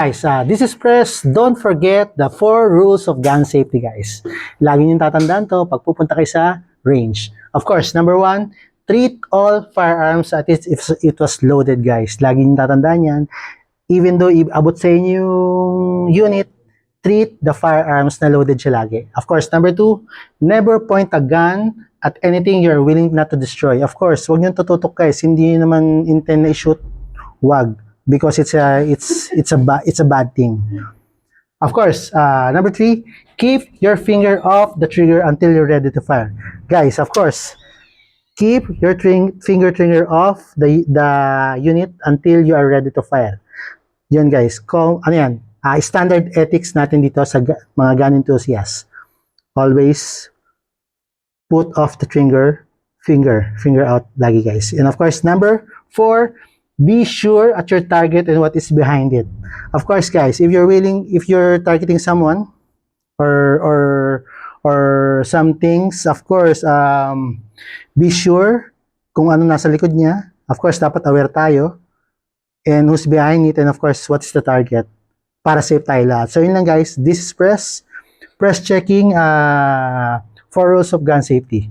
Guys, this is Press. Don't forget the 4 rules of gun safety, guys. Lagi niyong tatandaan to pag pupunta kayo sa range. Of course, number 1, treat all firearms at least if it was loaded, guys. Lagi niyong tatandaan yan. Even though abot sa inyo yung unit, treat the firearms na loaded siya lagi. Of course, number 2, never point a gun at anything you're willing not to destroy. Of course, huwag niyong tututok, guys. Hindi naman intend na i-shoot. Wag. Because it's a bad thing. Of course, number 3, keep your finger off the trigger until you're ready to fire. Guys, of course, keep your finger trigger off the unit until you are ready to fire. Yan, guys. Ano yan? Standard ethics natin dito sa mga gun enthusiasts. Always put off the trigger, finger out lagi, guys. And of course, number 4, be sure at your target and what is behind it. Of course, guys, if you're targeting someone or some things, of course, be sure kung ano nasa likod niya. Of course, dapat aware tayo and who's behind it, and of course, what is the target para safe tayo lahat. So, yun lang, guys. This is Press checking 4 rules of gun safety.